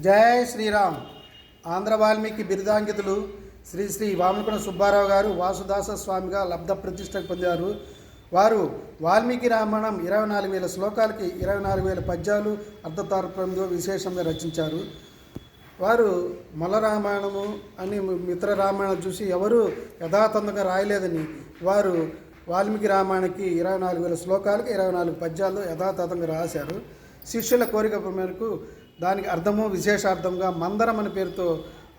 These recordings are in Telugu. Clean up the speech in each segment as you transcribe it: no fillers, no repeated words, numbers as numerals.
జై శ్రీరామ్. ఆంధ్ర వాల్మీకి బిరుదాంకితులు శ్రీ శ్రీ వామనకొండ సుబ్బారావు గారు వాసుదాస స్వామిగా లబ్ధ ప్రతిష్ట పొందారు. వారు వాల్మీకి రామాయణం 24,000 శ్లోకాలకి 24,000 పద్యాలు అర్ధతాత్పర్యంలో విశేషంగా రచించారు. వారు మల రామాయణము అని మిత్ర రామాయణం చూసి ఎవరు యథాతథంగా రాయలేదని వారు వాల్మీకి రామాయణకి 24,000 శ్లోకాలకి 24 పద్యాలు యథాతథంగా రాశారు. శిష్యుల కోరిక మేరకు దానికి అర్థము విశేషార్థంగా మందరం అనే పేరుతో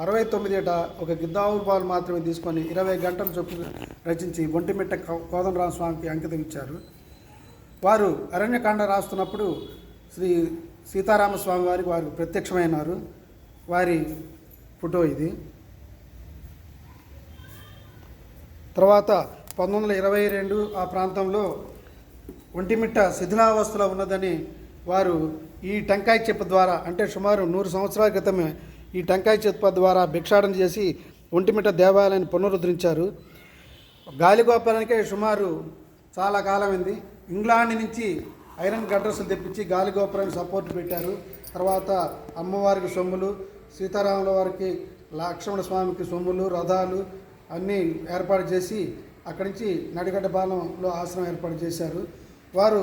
69 ఏట ఒక గిద్దావుపాలు మాత్రమే తీసుకొని 20 గంటలు చొప్పు రచించి ఒంటిమిట్ట కోదండరామ స్వామికి అంకితం ఇచ్చారు. వారు అరణ్యకాండ రాస్తున్నప్పుడు శ్రీ సీతారామస్వామి వారికి వారు ప్రత్యక్షమైనారు. వారి ఫోటో ఇది. తర్వాత 1922 ఆ ప్రాంతంలో ఒంటిమిట్ట శిథిలావస్థలో ఉన్నదని వారు ఈ టెంకాయ చెప్ప ద్వారా అంటే సుమారు 100 సంవత్సరాల క్రితమే ఈ టెంకాయ చెప్ప ద్వారా భిక్షాటన చేసి ఒంటిమిట్ట దేవాలయాన్ని పునరుద్ధరించారు. గాలిగోపురానికే సుమారు చాలా కాలమైంది. ఇంగ్లాండ్ నుంచి ఐరన్ గడ్రస్లు తెప్పించి గాలిగోపురానికి సపోర్ట్ పెట్టారు. తర్వాత అమ్మవారికి సొమ్ములు, సీతారాముల వారికి లక్ష్మణ స్వామికి సొమ్ములు, రథాలు అన్నీ ఏర్పాటు చేసి అక్కడి నుంచి నడిగడ్డ పాలెంలో ఆశ్రమం ఏర్పాటు చేశారు. వారు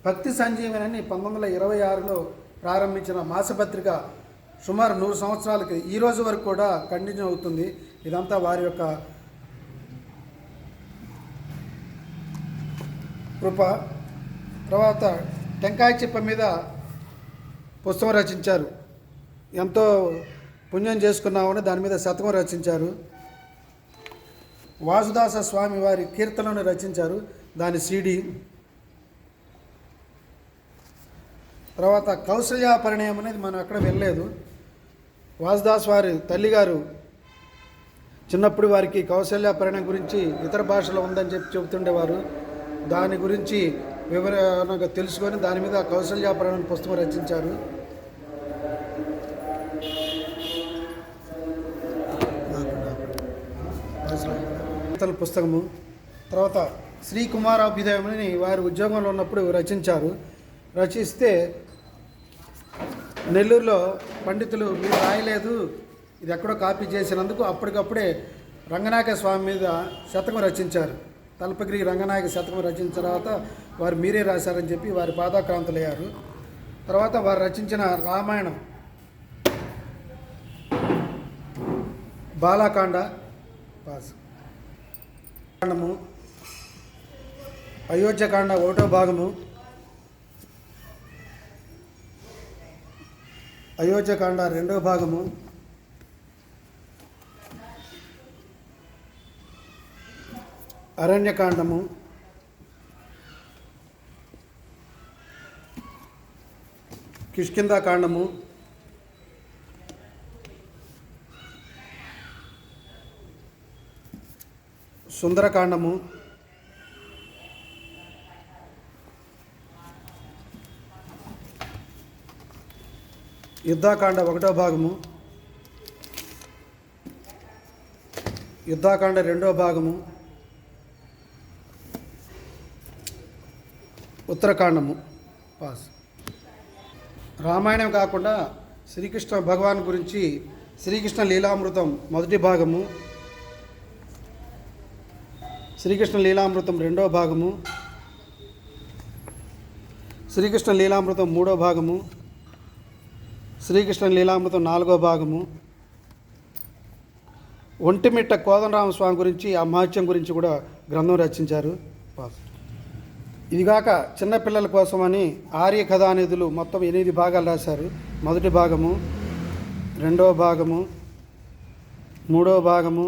భక్తి సంజీవని 1926లో ప్రారంభించిన మాసపత్రిక సుమారు 100 సంవత్సరాలకి ఈ రోజు వరకు కూడా కంటిన్యూ అవుతుంది. ఇదంతా వారి యొక్క కృప. తర్వాత టెంకాయ చిప్ప మీద పుస్తకం రచించారు. ఎంతో పుణ్యం చేసుకున్నామని దాని మీద శతకం రచించారు. వాసుదాస స్వామి వారి కీర్తనను రచించారు, దాని సిడి. తర్వాత కౌసల్య పరిణయం అనేది మనం ఎక్కడ వెళ్ళలేదు. వాసుదాస్ వారి తల్లిగారు చిన్నప్పుడు వారికి కౌసల్య పరిణయం గురించి ఇతర భాషలో ఉందని చెబుతుండేవారు. దాని గురించి వివరంగా తెలుసుకొని దాని మీద కౌసల్య పరిణయం పుస్తకం రచించారు. పుస్తకము. తర్వాత శ్రీకుమారాభ్యుదయం అని వారి ఉద్యోగంలో ఉన్నప్పుడు రచించారు. రచిస్తే నెల్లూరులో పండితులు మీరు రాయలేదు, ఇది ఎక్కడో కాపీ చేసినందుకు అప్పటికప్పుడే రంగనాయక స్వామి మీద శతకం రచించారు. తలపగిరి రంగనాయక శతకం రచించిన తర్వాత వారు మీరే రాశారని చెప్పి వారి పాదాక్రాంతులయ్యారు. తర్వాత వారు రచించిన రామాయణం బాలాకాండ కాండము, అయోధ్యకాండ 1వ భాగము, అయోధ్యకాండ 2వ భాగము, అరణ్యకాండము, కిష్కింధాకాండము, సుందరకాండము, యుద్ధాకాండ 1వ భాగము, యుద్ధాకాండ 2వ భాగము, ఉత్తరకాండము. రామాయణం కాకుండా శ్రీకృష్ణ భగవాన్ గురించి శ్రీకృష్ణ లీలామృతం 1వ భాగము, శ్రీకృష్ణ లీలామృతం 2వ భాగము, శ్రీకృష్ణ లీలామృతం 3వ భాగము, శ్రీకృష్ణ లీలామృతం 4వ భాగము, ఒంటిమిట్ట కోదండరామ స్వామి గురించి ఆ మహత్యం గురించి కూడా గ్రంథం రచించారు. ఇదిగాక చిన్నపిల్లల కోసమని ఆర్య కథానిధులు మొత్తం 8 భాగాలు రాశారు. 1వ భాగము, 2వ భాగము, 3వ భాగము,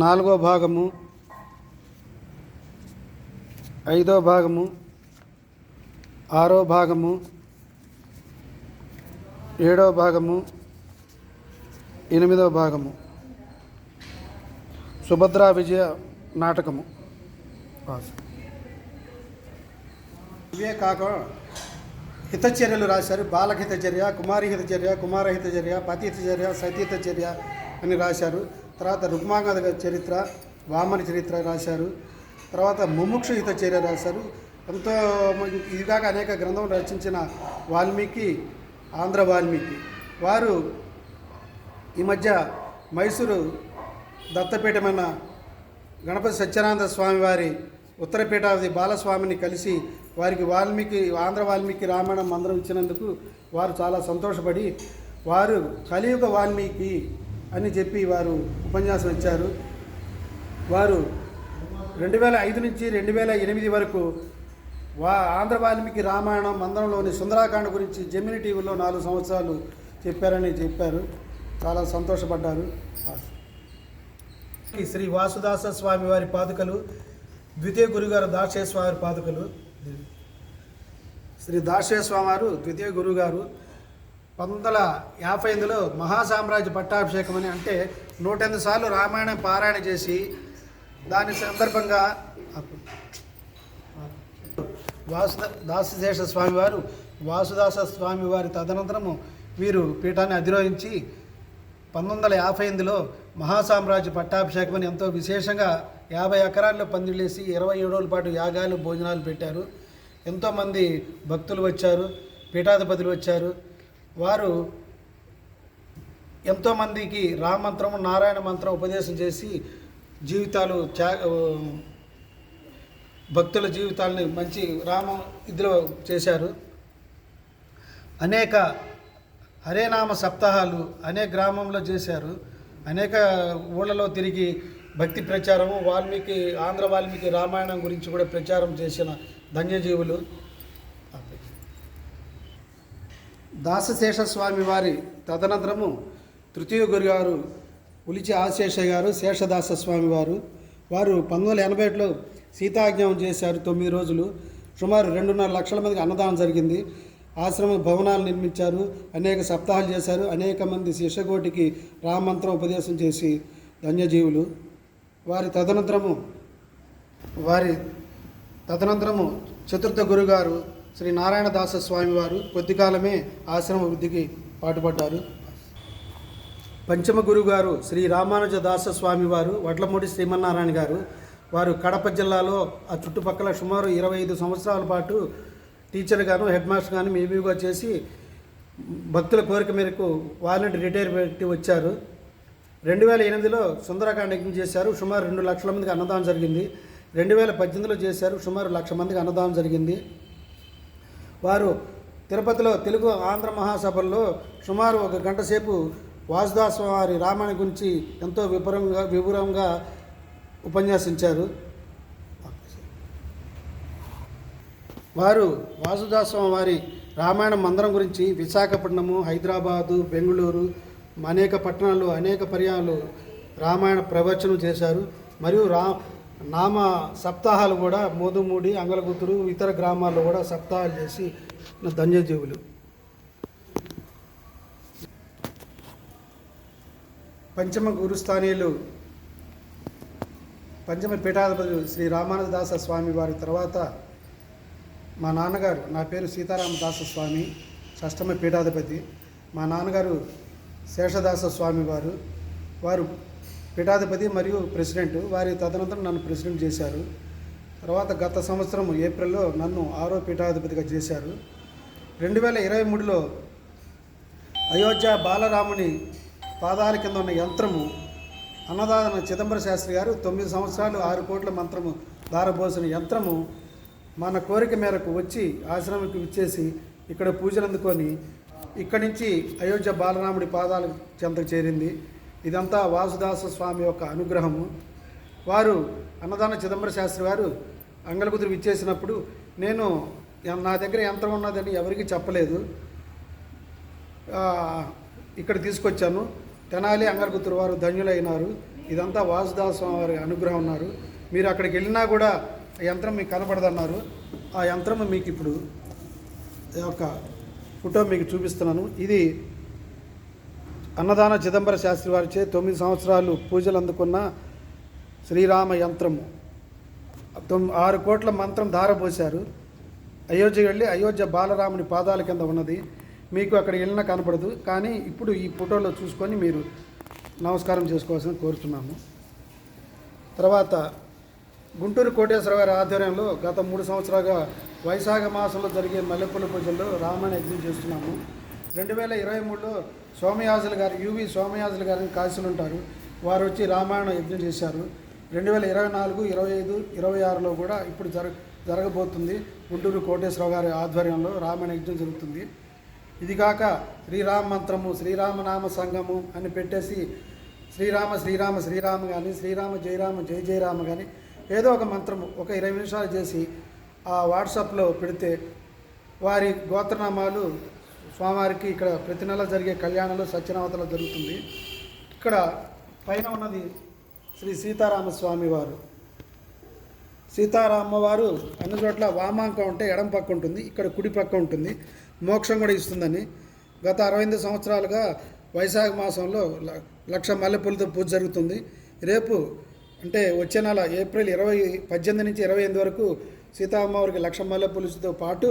4వ భాగము, 5వ భాగము, 6వ భాగము, 7వ భాగము, 8వ భాగము, సుభద్రా విజయ నాటకము. ఇవే కాక హితచర్యలు రాశారు. బాలహితచర్య, కుమారి హితచర్య, కుమార హితచర్య, పతి హితచర్య, సతీ హితచర్య అని రాశారు. తర్వాత రుక్మాంగద చరిత్ర, వామన చరిత్ర రాశారు. తర్వాత ముముక్షు హిత చర్య రాశారు. ఎంతో ఇదిగాక అనేక గ్రంథం రచించిన వాల్మీకి, ఆంధ్ర వాల్మీకి. వారు ఈ మధ్య మైసూరు దత్తపీఠమైన గణపతి సత్యానంద స్వామి వారి ఉత్తరపీఠాది బాలస్వామిని కలిసి వారికి ఆంధ్ర వాల్మీకి రామాయణం మందిరం ఇచ్చినందుకు వారు చాలా సంతోషపడి వారు కలియుగ వాల్మీకి అని చెప్పి వారు ఉపన్యాసం ఇచ్చారు. వారు 2005 నుంచి 2008 వరకు ఆంధ్ర వాల్మీకి రామాయణం మందిరంలోని సుందరాకాండ గురించి జెమిని టీవీలో 4 సంవత్సరాలు చెప్పారు. చాలా సంతోషపడ్డారు. శ్రీ వాసుదాస స్వామి వారి పాదుకలు, ద్వితీయ గురుగారు దాశయ స్వామి వారి పాదుకలు. శ్రీ దాశయ స్వామి వారు ద్వితీయ గురుగారు 1958లో మహాసామ్రాజ్య పట్టాభిషేకం అని, అంటే 108 సార్లు రామాయణం పారాయణ చేసి దాని సందర్భంగా దాసశేష స్వామివారు వాసుదాస స్వామివారి తదనంతరము వీరు పీఠాన్ని అధిరోహించి 1958లో మహాసామ్రాజ్య పట్టాభిషేకం అని ఎంతో విశేషంగా 50 ఎకరాల్లో పందిళ్ళేసి 27 రోజుల పాటు యాగాలు, భోజనాలు పెట్టారు. ఎంతోమంది భక్తులు వచ్చారు, పీఠాధిపతులు వచ్చారు. వారు ఎంతోమందికి రామ మంత్రము, నారాయణ మంత్రం ఉపదేశం చేసి జీవితాలు భక్తుల జీవితాలని మంచి రామ ఇదిలో చేశారు. అనేక హరేనామ సప్తాహాలు అనేక గ్రామంలో చేశారు. అనేక ఊళ్ళలో తిరిగి భక్తి ప్రచారము, ఆంధ్ర వాల్మీకి రామాయణం గురించి కూడా ప్రచారం చేసిన ధన్యజీవులు. దాసశేష స్వామి వారి తదనంతరము తృతీయ గురుగారు ఉలిచి ఆశేషయ్య గారు, శేషదాస స్వామి వారు 1981లో సీతాజ్ఞానం చేశారు. 9 రోజులు సుమారు 2.5 లక్షల మందికి అన్నదానం జరిగింది. ఆశ్రమ భవనాలు నిర్మించారు, అనేక సప్తాహాలు చేశారు. అనేక మంది శిష్యకోటికి రామమంత్రం ఉపదేశం చేసి ధన్యజీవులు. వారి తదనంతరము చతుర్థ గురుగారు శ్రీ నారాయణదాస స్వామి వారు కొద్ది కాలమే ఆశ్రమ వృద్ధికి పాటుపడ్డారు. పంచమ గురుగారు శ్రీ రామానుజ దాస స్వామి వారు వడ్లమూడి శ్రీమన్నారాయణ గారు. వారు కడప జిల్లాలో ఆ చుట్టుపక్కల సుమారు 25 సంవత్సరాల పాటు టీచర్ గాను, హెడ్ మాస్టర్ గాను మేబీగా చేసి భక్తుల కోరిక మేరకు వాలంటీ రిటైర్ పెట్టి వచ్చారు. 2008లో సుందరకాండ యజ్ఞం చేశారు. సుమారు 2 లక్షల మందికి అన్నదానం జరిగింది. 2018లో చేశారు. సుమారు 1 లక్ష మందికి అన్నదానం జరిగింది. వారు తిరుపతిలో తెలుగు ఆంధ్ర మహాసభల్లో సుమారు 1 గంట సేపు వాసుదాస వారి రామాయణ గురించి ఎంతో వివరంగా ఉపన్యాసించారు. వారు వాసుదాస్వామి వారి రామాయణ మందిరం గురించి విశాఖపట్నము, హైదరాబాదు, బెంగళూరు అనేక పట్టణాల్లో అనేక పర్యాలు రామాయణ ప్రవచనం చేశారు. మరియు నామ సప్తాహాలు కూడా మోదుమూడి, అంగలగుతురు ఇతర గ్రామాల్లో కూడా సప్తాహాలు చేసి ధన్యజీవులు. పంచమ గురుస్థానీయులు పంచమ పీఠాధిపతులు శ్రీ రామానుజదాస స్వామి వారి తర్వాత మా నాన్నగారు, నా పేరు సీతారామదాస స్వామి, షష్టమ పీఠాధిపతి. మా నాన్నగారు శేషదాస స్వామి వారు పీఠాధిపతి మరియు ప్రెసిడెంట్. వారి తదనంతరం నన్ను ప్రెసిడెంట్ చేశారు. తర్వాత గత సంవత్సరం ఏప్రిల్లో నన్ను 6వ పీఠాధిపతిగా చేశారు. 2023లో అయోధ్య బాలరాముని పాదాల కింద ఉన్న యంత్రము అన్నదాన చిదంబర శాస్త్రి గారు 9 సంవత్సరాలు 6 కోట్ల మంత్రము దారబోసిన యంత్రము మన కోరిక మేరకు వచ్చి ఆశ్రమంకి ఇచ్చేసి ఇక్కడ పూజలు అందుకొని ఇక్కడి నుంచి అయోధ్య బాలరాముడి పాదాల చెంతకు చేరింది. ఇదంతా వాసుదాస స్వామి యొక్క అనుగ్రహము. వారు అన్నదాన చిదంబర శాస్త్రి వారు అంగలకుదురు ఇచ్చేసినప్పుడు నేను నా దగ్గర యంత్రం ఉన్నదని ఎవరికి చెప్పలేదు. ఇక్కడ తీసుకొచ్చాను. తెనాలి అంగలకుదురు వారు ధన్యులైనారు. ఇదంతా వాసుదాస స్వామి వారి అనుగ్రహం ఉన్నారు. మీరు అక్కడికి వెళ్ళినా కూడా ఆ యంత్రం మీకు కనపడదన్నారు. ఆ యంత్రం మీకు ఇప్పుడు ఒక ఫోటో మీకు చూపిస్తున్నాను. ఇది అన్నదాన చిదంబర శాస్త్రి వారిచే 9 సంవత్సరాలు పూజలు అందుకున్న శ్రీరామ యంత్రము. 6 కోట్ల మంత్రం ధారపోశారు. అయోధ్య వెళ్ళి అయోధ్య బాలరాముని పాదాల కింద ఉన్నది. మీకు అక్కడ వెళ్ళినా కనపడదు. కానీ ఇప్పుడు ఈ ఫోటోలో చూసుకొని మీరు నమస్కారం చేసుకోవాల్సిన కోరుతున్నాము. తర్వాత గుంటూరు కోటేశ్వర గారి ఆధ్వర్యంలో గత 3 సంవత్సరాలుగా వైశాఖ మాసంలో జరిగే మల్లెపూల పూజల్లో రామాయణ యజ్ఞం చేస్తున్నాము. 2023లో సోమయాజులు గారు సోమయాజులు గారిని కాశీలు ఉంటారు, వారు వచ్చి రామాయణ యజ్ఞం చేశారు. 2024, 25, 26లో కూడా ఇప్పుడు జరగబోతుంది. గుంటూరు కోటేశ్వర గారి ఆధ్వర్యంలో రామాయణ యజ్ఞం జరుగుతుంది. ఇది కాక శ్రీరామ మంత్రము, శ్రీరామనామ సంఘము అని పెట్టేసి శ్రీరామ శ్రీరామ శ్రీరామ కానీ, శ్రీరామ జయరామ జయ జయరామ కానీ ఏదో ఒక మంత్రము ఒక 20 నిమిషాలు చేసి ఆ వాట్సాప్లో పెడితే వారి గోత్రనామాలు స్వామివారికి ఇక్కడ ప్రతి నెల జరిగే కళ్యాణంలో సత్యనావతలో జరుగుతుంది. ఇక్కడ పైన ఉన్నది శ్రీ సీతారామస్వామి వారు. సీతారామవారు అన్ని చోట్ల వామాంకం ఉంటే ఎడం పక్క ఉంటుంది, ఇక్కడ కుడి పక్క ఉంటుంది. మోక్షం కూడా ఇస్తుందని గత 68 సంవత్సరాలుగా వైశాఖ మాసంలో 1,00,000 మల్లెపూలతో పూజ జరుగుతుంది. రేపు అంటే వచ్చే నెల ఏప్రిల్ 18 నుంచి 28 వరకు సీతారామవారికి 1,00,000 మల్లెపూలతో పాటు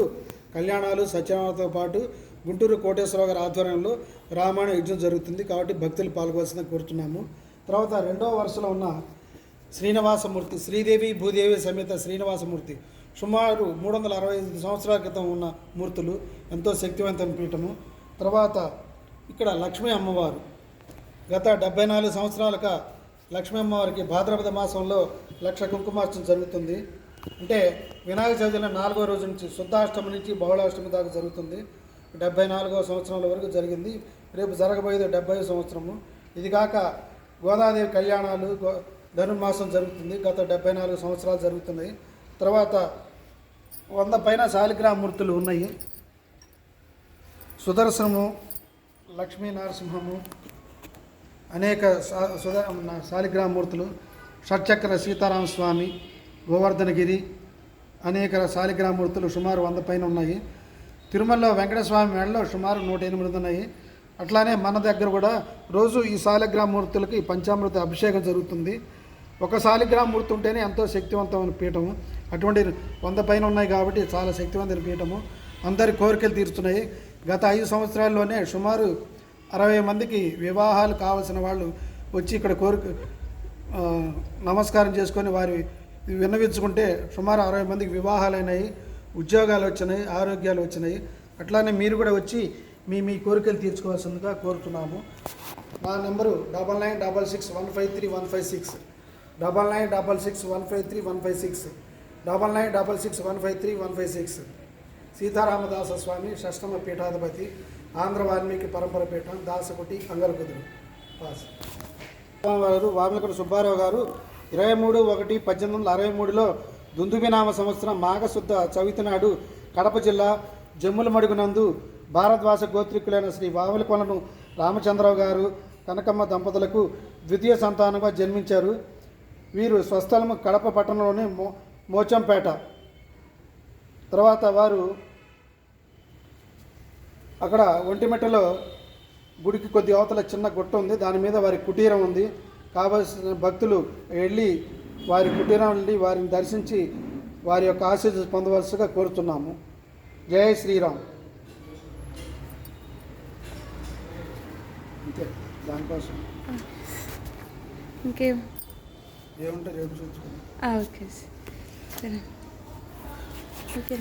కళ్యాణాలు సత్యనారాయణతో పాటు గుంటూరు కోటేశ్వర గారి ఆధ్వర్యంలో రామాయణ యజ్ఞం జరుగుతుంది. కాబట్టి భక్తులు పాల్గొవాల్సిందని కోరుతున్నాము. తర్వాత రెండవ వరుసలో ఉన్న శ్రీనివాసమూర్తి, శ్రీదేవి భూదేవి సమేత శ్రీనివాసమూర్తి సుమారు 365 సంవత్సరాల క్రితం ఉన్న మూర్తులు, ఎంతో శక్తివంతమైన పీఠము. తర్వాత ఇక్కడ లక్ష్మీ అమ్మవారు గత 74 సంవత్సరాలుగా లక్ష్మీ అమ్మవారికి భాద్రపద మాసంలో 1,00,000 కుంకుమార్చన జరుగుతుంది. అంటే వినాయక చవితిలో 4వ రోజు నుంచి శుద్ధాష్టమి నుంచి బహుళాష్టమి దాకా జరుగుతుంది. 74వ సంవత్సరాల వరకు జరిగింది. రేపు జరగబోయేది 70వ సంవత్సరము. ఇది కాక గోదాదేవి కళ్యాణాలు ధనుర్మాసం జరుగుతుంది. గత 74 సంవత్సరాలు జరుగుతున్నాయి. తర్వాత 100 పైన శాలిగ్రామ మూర్తులు ఉన్నాయి. సుదర్శనము, లక్ష్మీ నరసింహము, అనేక శాలిగ్రామ మూర్తులు, షట్చక్ర సీతారామస్వామి, గోవర్ధనగిరి, అనేక శాలిగ్రామ మూర్తులు సుమారు 100 పైన ఉన్నాయి. తిరుమలలో వెంకటస్వామి మేడలో సుమారు 108 ఉన్నాయి. అట్లానే మన దగ్గర కూడా రోజు ఈ శాలిగ్రామ మూర్తులకి పంచామృత అభిషేకం జరుగుతుంది. ఒక శాలిగ్రామ మూర్తి ఉంటేనే ఎంతో శక్తివంతమైన పీఠము. అటువంటి 100 పైన ఉన్నాయి కాబట్టి చాలా శక్తివంతమైన పీఠము. అందరి కోరికలు తీరుస్తున్నాయి. గత 5 సంవత్సరాల్లోనే సుమారు 60 మందికి వివాహాలు కావాల్సిన వాళ్ళు వచ్చి ఇక్కడ నమస్కారం చేసుకొని వారి విన్నవించుకుంటే సుమారు 60 మందికి వివాహాలు అయినాయి, ఉద్యోగాలు వచ్చినాయి, ఆరోగ్యాలు వచ్చినాయి. అట్లానే మీరు కూడా వచ్చి మీ కోరికలు తీర్చుకోవాల్సిందిగా కోరుతున్నాము. మా నెంబరు 9966153156, 9966153156, 9966153156. సీతారామదాస స్వామి షష్టమ పీఠాధిపతి, ఆంధ్ర వాల్మీకి పరంపర పీఠం, దాసకుటి, అంగరకుదురు పాస్. వారు వామలకొండ సుబ్బారావు గారు 23/1/1863లో దుందుబినామ సంవత్సరం మాఘశుద్ధ చవితి నాడు కడప జిల్లా జమ్ములమడుగునందు భారద్వాస గోత్రికులైన శ్రీ వామలకొండను రామచంద్రరావు గారు కనకమ్మ దంపతులకు ద్వితీయ సంతానంగా జన్మించారు. వీరు స్వస్థలము కడప పట్టణంలోని మోచంపేట. తర్వాత వారు అక్కడ ఒంటిమిట్టలో గుడికి కొద్ది అవతల చిన్న గుట్ట ఉంది, దాని మీద వారి కుటీరం ఉంది. కావలసిన భక్తులు వెళ్ళి వారి కుటీరం వెళ్ళి వారిని దర్శించి వారి యొక్క ఆశీస్సులు పొందవలసిగా కోరుతున్నాము. జై శ్రీరామ్. అంతే, దానికోసం ఇంకేం ఏముంటే రేపు చూసుకుంటాం. ఓకే సరే ఓకే.